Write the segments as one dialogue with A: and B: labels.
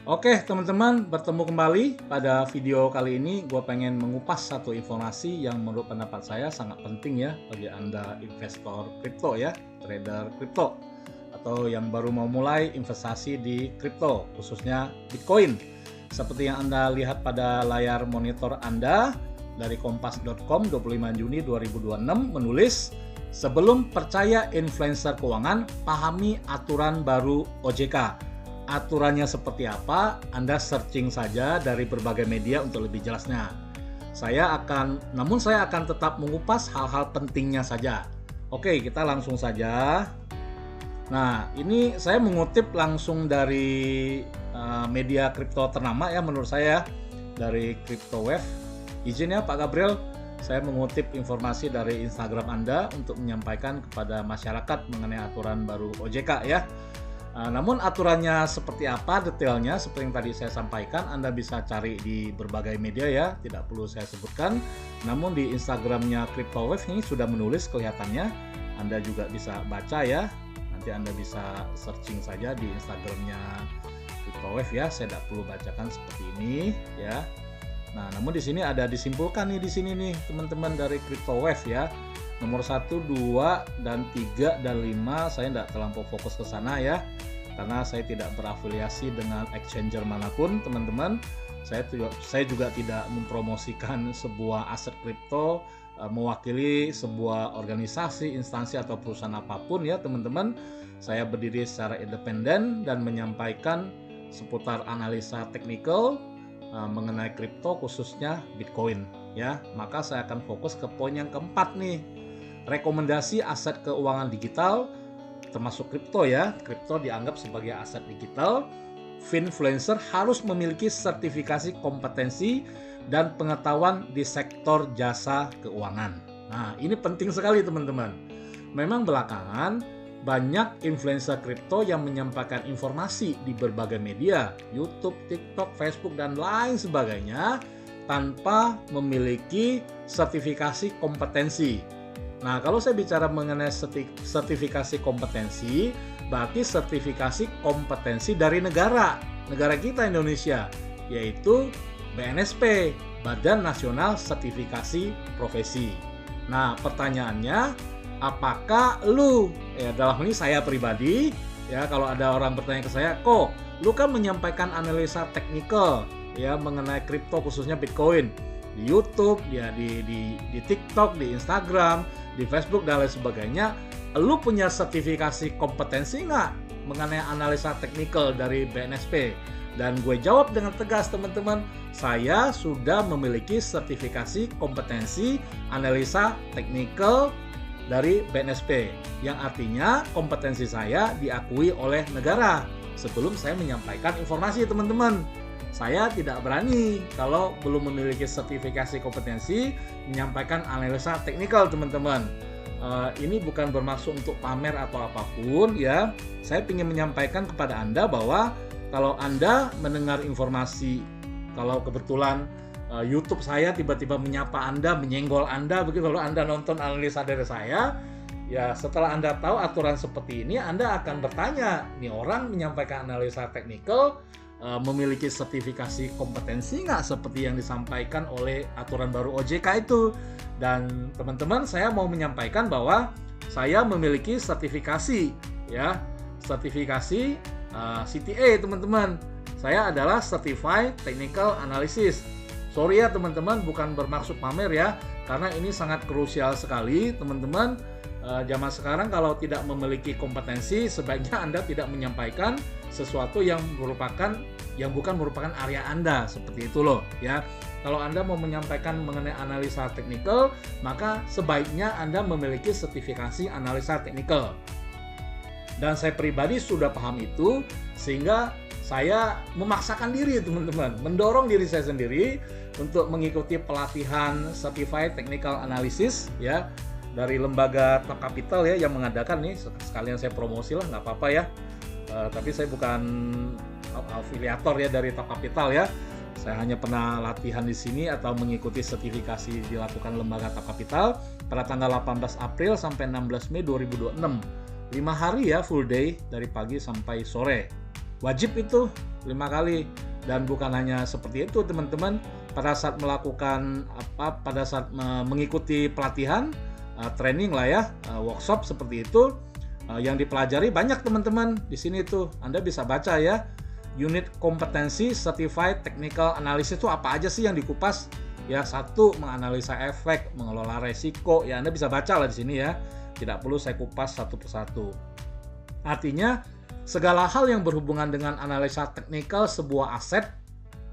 A: Oke teman-teman, bertemu kembali. Pada video kali ini gue pengen mengupas satu informasi yang menurut pendapat saya sangat penting ya bagi Anda investor kripto ya, trader kripto, atau yang baru mau mulai investasi di kripto, khususnya Bitcoin. Seperti yang Anda lihat pada layar monitor Anda, dari kompas.com 25 Juni 2026 menulis, sebelum percaya influencer keuangan, pahami aturan baru OJK. Aturannya seperti apa, Anda searching saja dari berbagai media untuk lebih jelasnya. Namun saya akan tetap mengupas hal-hal pentingnya saja. Oke, kita langsung saja. Nah, ini saya mengutip langsung dari media kripto ternama ya menurut saya, dari CryptoWave. Izin ya Pak Gabriel, saya mengutip informasi dari Instagram Anda untuk menyampaikan kepada masyarakat mengenai aturan baru OJK ya. Namun aturannya seperti apa detailnya, seperti yang tadi saya sampaikan, Anda bisa cari di berbagai media ya, tidak perlu saya sebutkan. Namun di Instagramnya CryptoWave ini sudah menulis kelihatannya, Anda juga bisa baca ya. Nanti Anda bisa searching saja di Instagramnya CryptoWave ya, saya tidak perlu bacakan seperti ini ya. Nah, namun di sini ada disimpulkan nih di sini nih teman-teman dari CryptoWave ya. Nomor 1, 2, dan 3, dan 5 saya tidak terlampau fokus ke sana ya, karena saya tidak berafiliasi dengan exchanger manapun teman-teman. Saya juga tidak mempromosikan sebuah aset kripto mewakili sebuah organisasi, instansi atau perusahaan apapun ya teman-teman. Saya berdiri secara independen dan menyampaikan seputar analisa teknikal mengenai kripto, khususnya Bitcoin ya. Maka saya akan fokus ke poin yang keempat nih, rekomendasi aset keuangan digital termasuk kripto ya. Kripto dianggap sebagai aset digital. Finfluencer harus memiliki sertifikasi kompetensi dan pengetahuan di sektor jasa keuangan. Nah, ini penting sekali teman-teman. Memang belakangan banyak influencer kripto yang menyampaikan informasi di berbagai media, YouTube, TikTok, Facebook, dan lain sebagainya tanpa memiliki sertifikasi kompetensi. Nah, kalau saya bicara mengenai sertifikasi kompetensi, berarti sertifikasi kompetensi dari negara kita Indonesia, yaitu BNSP, Badan Nasional Sertifikasi Profesi. Nah, pertanyaannya, apakah dalam ini saya pribadi, ya kalau ada orang bertanya ke saya, kok lu kan menyampaikan analisa teknikal ya mengenai kripto khususnya Bitcoin di YouTube, ya di TikTok, di Instagram, di Facebook dan lain sebagainya, lu punya sertifikasi kompetensi nggak mengenai analisa teknikal dari BNSP? Dan gue jawab dengan tegas teman-teman, saya sudah memiliki sertifikasi kompetensi analisa teknikal dari BNSP, yang artinya kompetensi saya diakui oleh negara sebelum saya menyampaikan informasi teman-teman. Saya tidak berani kalau belum memiliki sertifikasi kompetensi menyampaikan analisa teknikal teman-teman. Ini bukan bermaksud untuk pamer atau apapun ya. Saya ingin menyampaikan kepada Anda bahwa kalau Anda mendengar informasi, kalau kebetulan YouTube saya tiba-tiba menyapa Anda, menyenggol Anda, begitu kalau Anda nonton analisa dari saya, ya setelah Anda tahu aturan seperti ini, Anda akan bertanya, nih orang menyampaikan analisa teknikal, memiliki sertifikasi kompetensi nggak seperti yang disampaikan oleh aturan baru OJK itu. Dan teman-teman, saya mau menyampaikan bahwa saya memiliki sertifikasi ya, sertifikasi CTA teman-teman. Saya adalah Certified Technical Analysis. Sorry ya teman-teman, bukan bermaksud pamer ya, karena ini sangat krusial sekali teman-teman. Zaman sekarang kalau tidak memiliki kompetensi, sebaiknya Anda tidak menyampaikan sesuatu yang bukan merupakan area Anda, seperti itu loh ya. Kalau Anda mau menyampaikan mengenai analisa teknikal, maka sebaiknya Anda memiliki sertifikasi analisa teknikal. Dan saya pribadi sudah paham itu, sehingga saya memaksakan diri teman-teman, mendorong diri saya sendiri untuk mengikuti pelatihan Certified Technical Analysis ya, dari lembaga Top Capital ya yang mengadakan nih. Sekalian saya promosi lah, nggak apa-apa ya. Tapi saya bukan afiliator ya dari Top Capital ya. Saya hanya pernah latihan di sini atau mengikuti sertifikasi dilakukan lembaga Top Capital pada tanggal 18 April sampai 16 Mei 2026. 5 hari ya, full day dari pagi sampai sore. Wajib itu 5 kali. Dan bukan hanya seperti itu teman-teman, pada saat melakukan pada saat mengikuti pelatihan, training lah ya, workshop seperti itu, yang dipelajari banyak teman-teman. Di sini tuh Anda bisa baca ya, unit kompetensi Certified Technical Analysis itu apa aja sih yang dikupas? Ya, 1, menganalisa efek, mengelola resiko. Ya, Anda bisa baca lah di sini ya. Tidak perlu saya kupas satu persatu. Artinya, segala hal yang berhubungan dengan analisa teknikal sebuah aset,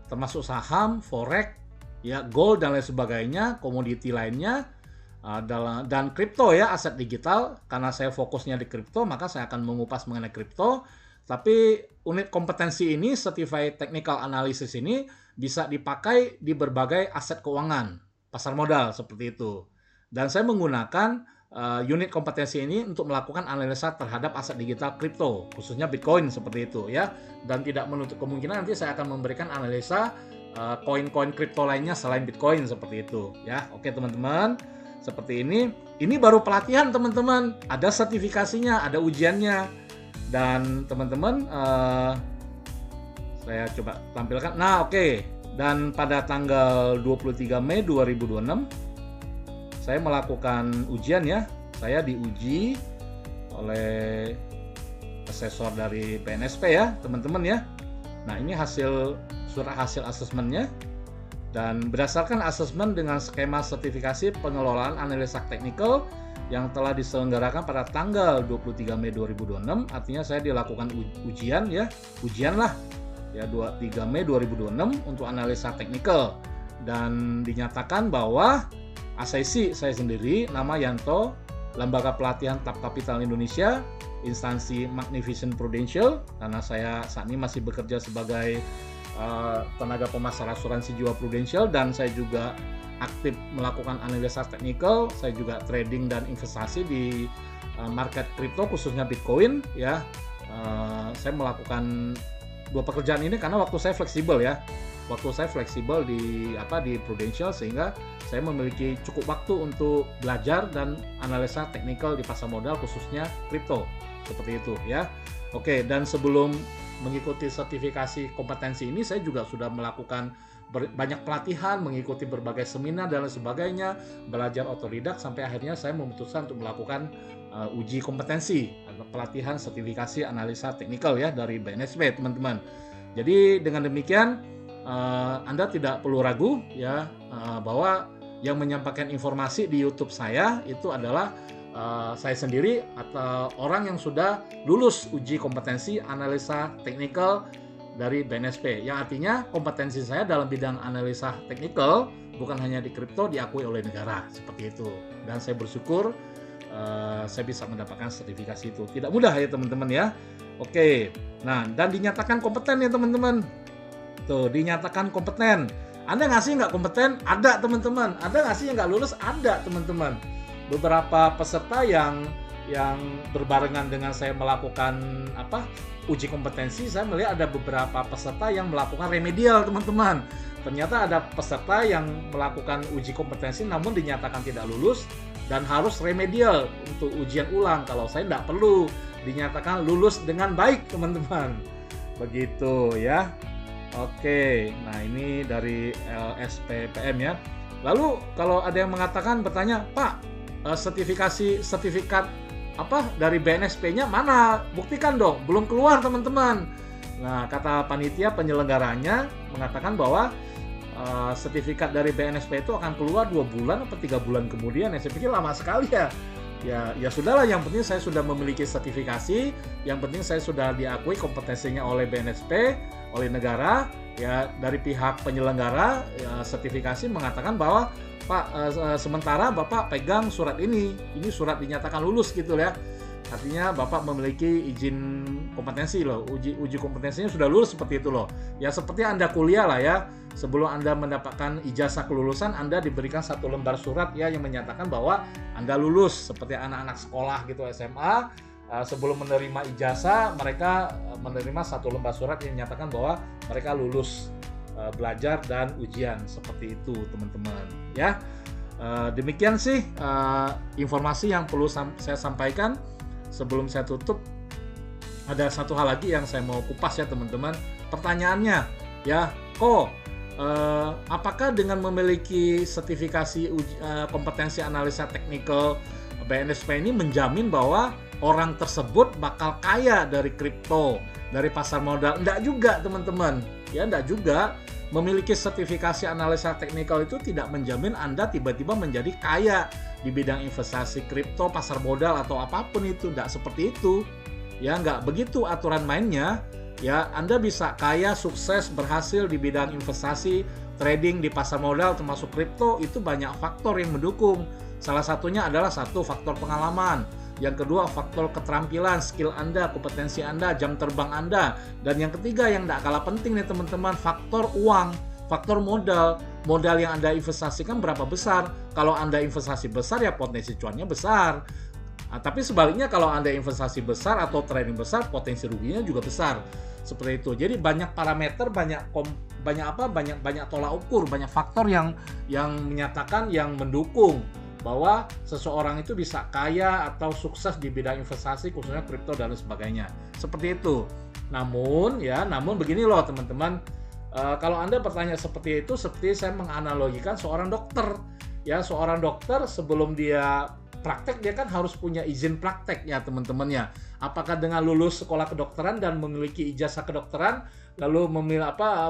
A: termasuk saham, forex, ya, gold dan lain sebagainya, komoditi lainnya, dan kripto ya, aset digital. Karena saya fokusnya di kripto, maka saya akan mengupas mengenai kripto. Tapi unit kompetensi ini, Certified Technical Analysis ini, bisa dipakai di berbagai aset keuangan, pasar modal seperti itu. Dan saya menggunakan unit kompetensi ini untuk melakukan analisa terhadap aset digital kripto, khususnya Bitcoin seperti itu ya. Dan tidak menutup kemungkinan nanti saya akan memberikan analisa koin-koin kripto lainnya selain Bitcoin seperti itu ya. Oke teman-teman, seperti ini. Ini baru pelatihan teman-teman, ada sertifikasinya, ada ujiannya. Dan teman-teman, saya coba tampilkan. Nah, oke. Dan pada tanggal 23 Mei 2026 saya melakukan ujian ya. Saya diuji oleh asesor dari BNSP ya, teman-teman ya. Nah, ini surat hasil asesmennya. Dan berdasarkan asesmen dengan skema sertifikasi pengelolaan analisa teknikal yang telah diselenggarakan pada tanggal 23 Mei 2026, artinya saya dilakukan ujian ya, ujian lah ya 23 Mei 2026 untuk analisa teknikal, dan dinyatakan bahwa ACC saya sendiri, nama Yanto, Lembaga Pelatihan TAP Capital Indonesia, instansi Magnificent Prudential, karena saya saat ini masih bekerja sebagai tenaga pemasar asuransi jiwa Prudential, dan saya juga aktif melakukan analisa teknikal. Saya juga trading dan investasi di market kripto khususnya Bitcoin ya. Saya melakukan 2 pekerjaan ini karena waktu saya fleksibel ya. Waktu saya fleksibel di Prudential, sehingga saya memiliki cukup waktu untuk belajar dan analisa teknikal di pasar modal khususnya kripto. Seperti itu ya. Oke, dan sebelum mengikuti sertifikasi kompetensi ini, saya juga sudah melakukan banyak pelatihan, mengikuti berbagai seminar dan lain sebagainya, belajar otodidak, sampai akhirnya saya memutuskan untuk melakukan uji kompetensi, pelatihan sertifikasi analisa teknikal ya dari BNSP teman-teman. Jadi dengan demikian Anda tidak perlu ragu ya, bahwa yang menyampaikan informasi di YouTube saya itu adalah saya sendiri atau orang yang sudah lulus uji kompetensi analisa teknikal dari BNSP, yang artinya kompetensi saya dalam bidang analisa teknikal bukan hanya di kripto, diakui oleh negara seperti itu. Dan saya bersyukur saya bisa mendapatkan sertifikasi itu. Tidak mudah ya teman-teman ya. Oke, nah dan dinyatakan kompeten ya teman-teman. Tuh, dinyatakan kompeten. Anda nggak sih nggak kompeten? Ada teman-teman. Ada nggak sih yang nggak lulus? Ada teman-teman. Beberapa peserta yang berbarengan dengan saya melakukan uji kompetensi, saya melihat ada beberapa peserta yang melakukan remedial teman-teman. Ternyata ada peserta yang melakukan uji kompetensi namun dinyatakan tidak lulus dan harus remedial untuk ujian ulang. Kalau saya tidak perlu, dinyatakan lulus dengan baik teman-teman. Begitu ya. Oke, nah ini dari LSPPM ya. Lalu kalau ada yang bertanya, Pak, sertifikat dari BNSP-nya mana? Buktikan dong, belum keluar teman-teman. Nah, kata panitia penyelenggaranya mengatakan bahwa sertifikat dari BNSP itu akan keluar 2 bulan atau 3 bulan kemudian. Ya, saya pikir lama sekali ya. Ya sudahlah, yang penting saya sudah memiliki sertifikasi, yang penting saya sudah diakui kompetensinya oleh BNSP, oleh negara. Ya, dari pihak penyelenggara ya, sertifikasi mengatakan bahwa Pak, sementara Bapak pegang surat ini surat dinyatakan lulus gitu ya. Artinya Bapak memiliki izin kompetensi loh, uji kompetensinya sudah lulus seperti itu loh. Ya seperti Anda kuliah lah ya, sebelum Anda mendapatkan ijazah kelulusan, Anda diberikan 1 lembar surat ya yang menyatakan bahwa Anda lulus, seperti anak-anak sekolah gitu SMA. Sebelum menerima ijazah, mereka menerima 1 lembar surat yang menyatakan bahwa mereka lulus belajar dan ujian, seperti itu teman-teman ya. Demikian sih informasi yang perlu saya sampaikan. Sebelum saya tutup, ada satu hal lagi yang saya mau kupas ya teman-teman. Pertanyaannya, ya, apakah dengan memiliki sertifikasi kompetensi analisa teknikal BNSP ini menjamin bahwa orang tersebut bakal kaya dari kripto, dari pasar modal? Enggak juga, teman-teman. Ya, enggak juga. Memiliki sertifikasi analisa teknikal itu tidak menjamin Anda tiba-tiba menjadi kaya di bidang investasi kripto, pasar modal, atau apapun itu. Enggak seperti itu. Ya, enggak begitu aturan mainnya. Ya, Anda bisa kaya, sukses, berhasil di bidang investasi, trading di pasar modal termasuk kripto, itu banyak faktor yang mendukung. Salah satunya adalah satu, faktor pengalaman. Yang kedua, faktor keterampilan, skill Anda, kompetensi Anda, jam terbang Anda. Dan yang ketiga yang tidak kalah penting nih teman-teman, faktor uang, faktor modal. Modal yang Anda investasikan berapa besar? Kalau Anda investasi besar, ya potensi cuannya besar. Tapi sebaliknya kalau Anda investasi besar atau trading besar, potensi ruginya juga besar. Seperti itu. Jadi banyak parameter, banyak tolak ukur, banyak faktor yang menyatakan, yang mendukung bahwa seseorang itu bisa kaya atau sukses di bidang investasi, khususnya kripto dan sebagainya. Seperti itu. Namun begini loh teman-teman, kalau Anda bertanya seperti itu, seperti saya menganalogikan seorang dokter. Ya, seorang dokter sebelum dia praktek, dia kan harus punya izin praktek ya teman-teman ya. Apakah dengan lulus sekolah kedokteran dan memiliki ijazah kedokteran, lalu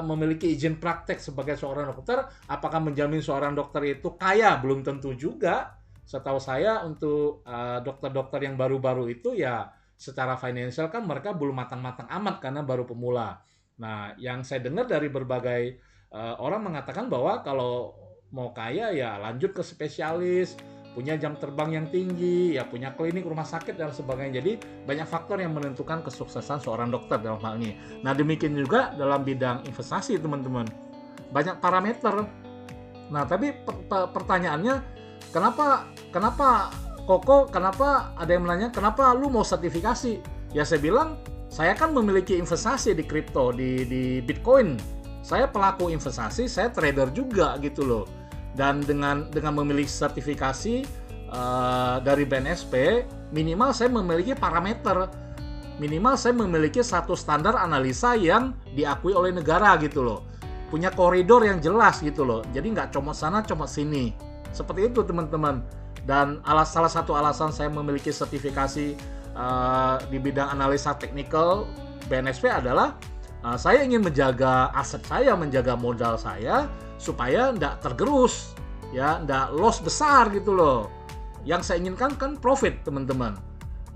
A: memiliki izin praktek sebagai seorang dokter, apakah menjamin seorang dokter itu kaya? Belum tentu juga. Setahu saya untuk dokter-dokter yang baru-baru itu ya secara finansial kan mereka belum matang-matang amat karena baru pemula. Nah, yang saya dengar dari berbagai orang mengatakan bahwa kalau mau kaya ya lanjut ke spesialis, punya jam terbang yang tinggi, ya punya klinik, rumah sakit, dan sebagainya. Jadi banyak faktor yang menentukan kesuksesan seorang dokter dalam hal ini. Nah, demikian juga dalam bidang investasi, teman-teman. Banyak parameter. Nah, tapi pertanyaannya, kenapa Koko, kenapa ada yang menanya, kenapa lu mau sertifikasi? Ya saya bilang, saya kan memiliki investasi di kripto, di Bitcoin. Saya pelaku investasi, saya trader juga gitu loh. Dan dengan memiliki sertifikasi dari BNSP, minimal saya memiliki parameter, minimal saya memiliki satu standar analisa yang diakui oleh negara gitu loh, punya koridor yang jelas gitu loh, jadi nggak comot sana comot sini, seperti itu teman-teman. Dan salah satu alasan saya memiliki sertifikasi di bidang analisa teknikal BNSP adalah saya ingin menjaga aset saya, menjaga modal saya supaya nggak tergerus, ya, nggak loss besar gitu loh. Yang saya inginkan kan profit, teman-teman.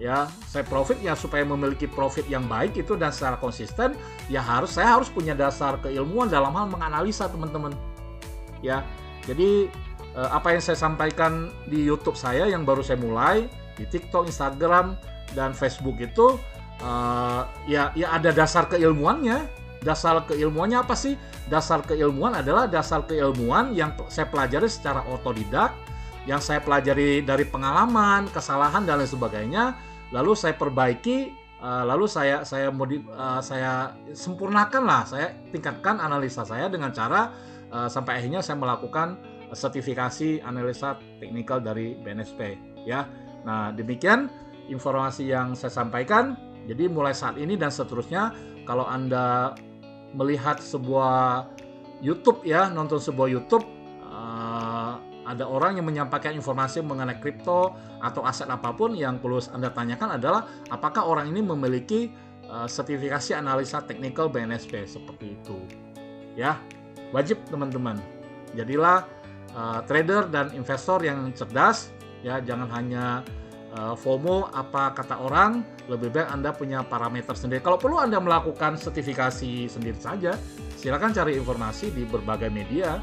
A: Ya, saya profit ya supaya memiliki profit yang baik itu dan secara konsisten, ya saya harus punya dasar keilmuan dalam hal menganalisa, teman-teman. Ya, jadi apa yang saya sampaikan di YouTube saya yang baru saya mulai, di TikTok, Instagram, dan Facebook itu ya ada dasar keilmuannya. Dasar keilmuannya apa sih? Dasar keilmuan adalah dasar keilmuan yang saya pelajari secara otodidak, yang saya pelajari dari pengalaman, kesalahan, dan lain sebagainya. Lalu saya perbaiki, lalu saya sempurnakan lah, saya tingkatkan analisa saya dengan cara sampai akhirnya saya melakukan sertifikasi analisa teknikal dari BNSP. Ya, nah demikian informasi yang saya sampaikan. Jadi mulai saat ini dan seterusnya, kalau Anda melihat sebuah YouTube ya, nonton sebuah YouTube, ada orang yang menyampaikan informasi mengenai kripto atau aset apapun, yang perlu Anda tanyakan adalah apakah orang ini memiliki sertifikasi analisa teknikal BNSP seperti itu. Ya, wajib teman-teman. Jadilah trader dan investor yang cerdas ya, jangan hanya FOMO apa kata orang, lebih baik Anda punya parameter sendiri. Kalau perlu Anda melakukan sertifikasi sendiri saja, silakan cari informasi di berbagai media.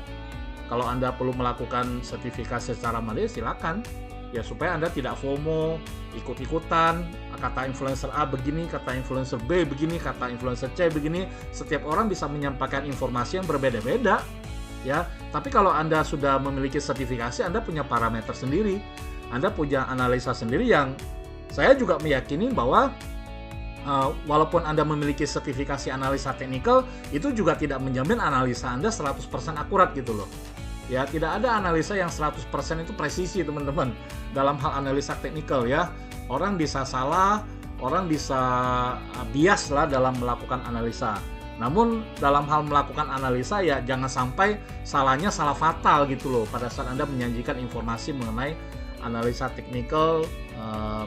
A: Kalau Anda perlu melakukan sertifikasi secara mandiri, silakan. Ya supaya Anda tidak FOMO, ikut-ikutan, kata influencer A begini, kata influencer B begini, kata influencer C begini. Setiap orang bisa menyampaikan informasi yang berbeda-beda. Ya, tapi kalau Anda sudah memiliki sertifikasi, Anda punya parameter sendiri. Anda punya analisa sendiri yang saya juga meyakini bahwa walaupun Anda memiliki sertifikasi analisa teknikal, itu juga tidak menjamin analisa Anda 100% akurat gitu loh. Ya, tidak ada analisa yang 100% itu presisi, teman-teman. Dalam hal analisa teknikal ya, orang bisa salah, orang bisa bias lah dalam melakukan analisa. Namun dalam hal melakukan analisa ya jangan sampai salahnya salah fatal gitu loh pada saat Anda menyajikan informasi mengenai analisa teknikal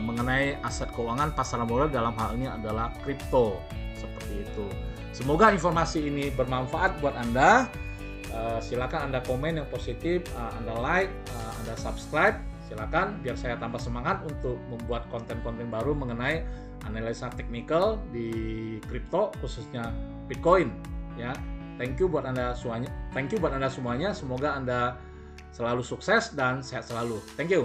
A: mengenai aset keuangan pasar modal, dalam hal ini adalah kripto, seperti itu. Semoga informasi ini bermanfaat buat Anda. Silakan Anda komen yang positif, Anda like, Anda subscribe. Silakan biar saya tambah semangat untuk membuat konten-konten baru mengenai analisa teknikal di kripto, khususnya Bitcoin ya. Thank you buat Anda semuanya. Semoga Anda selalu sukses dan sehat selalu. Thank you.